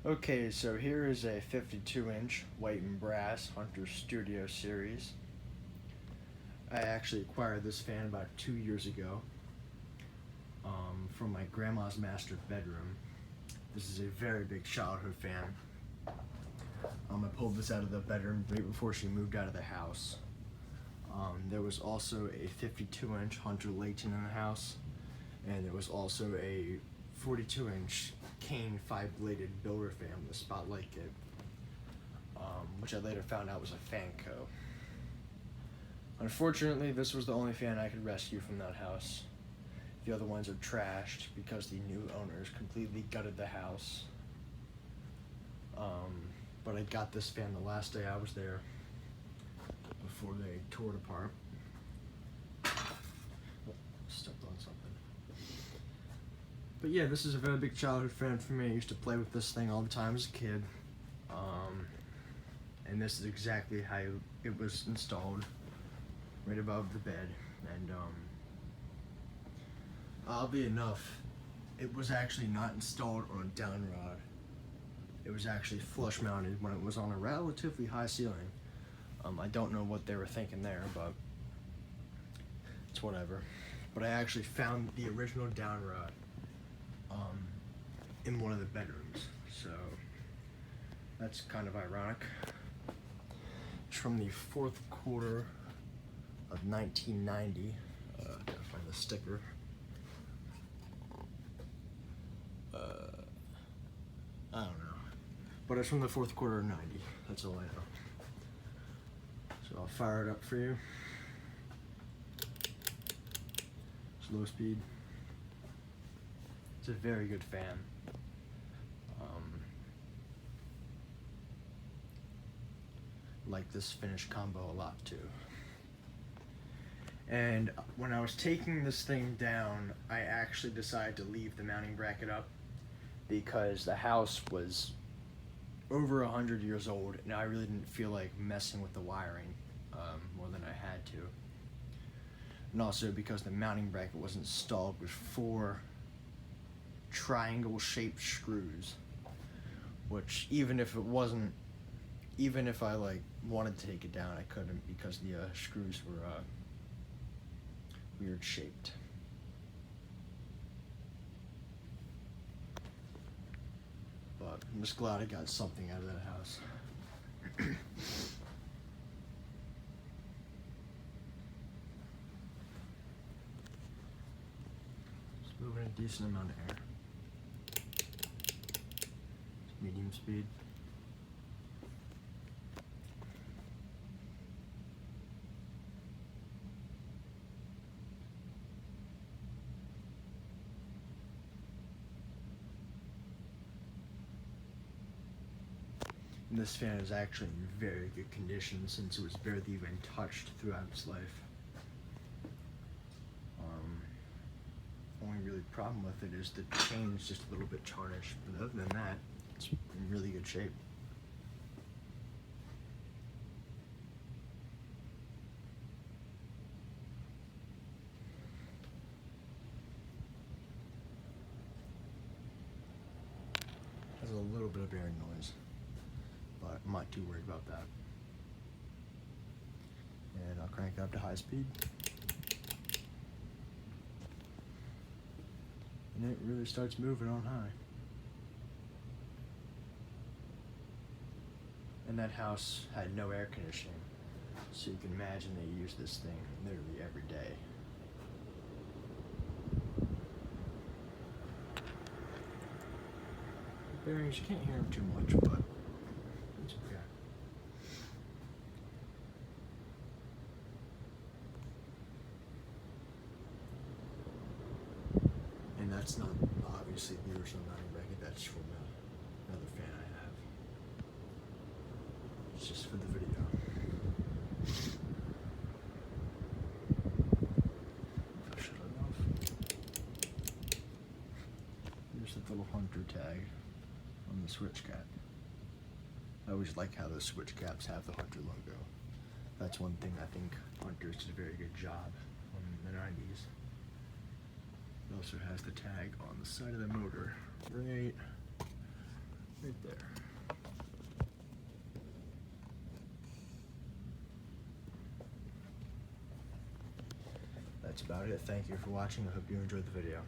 Okay, so here is a 52-inch white and brass Hunter Studio series. I actually acquired this fan about 2 years ago from my grandma's master bedroom. This is a very big childhood fan. I pulled this out of the bedroom right before she moved out of the house. There was also a 52-inch Hunter Layton in the house, and there was also a 42-inch Kane 5-bladed builder fan with a spotlight kit, which I later found out was a Fanco. Unfortunately, this was the only fan I could rescue from that house. The other ones are trashed because the new owners completely gutted the house. But I got this fan the last day I was there before they tore it apart. Oh, stepped on something. But yeah, this is a very big childhood fan for me. I used to play with this thing all the time as a kid. And this is exactly how it was installed, right above the bed. And oddly enough, it was actually not installed on a down rod. It was actually flush mounted when it was on a relatively high ceiling. I don't know what they were thinking there, but it's whatever. But I actually found the original down rod in one of the bedrooms, so that's kind of ironic. It's from the fourth quarter of 1990. Gotta find the sticker. I don't know, but it's from the fourth quarter of 90. That's all I know. So I'll fire it up for you. Slow speed. It's a very good fan. Like this finished combo a lot too. And when I was taking this thing down, I actually decided to leave the mounting bracket up because the house was over 100 years old and I really didn't feel like messing with the wiring more than I had to. And also because the mounting bracket was installed with 4 triangle shaped screws, which even if I like wanted to take it down, I couldn't because the screws were weird shaped. But I'm just glad I got something out of that house. Just moving a decent amount of air. Medium speed. And this fan is actually in very good condition since it was barely even touched throughout its life. Only really problem with it is the chain is just a little bit tarnished, but other than that, it's in really good shape. Has a little bit of bearing noise, but I'm not too worried about that. And I'll crank it up to high speed. And it really starts moving on high. And that house had no air conditioning, so you can imagine they use this thing literally every day. Bearings, you can't hear them too much, but it's okay. And that's not obviously the original mounting bracket, that's from another fan I have. It's just for the video. I'll shut it off. Here's the little Hunter tag on the switch cap. I always like how the switch caps have the Hunter logo. That's one thing I think Hunter's did a very good job in the 90s. It also has the tag on the side of the motor, right right there. That's about it. Thank you for watching. I hope you enjoyed the video.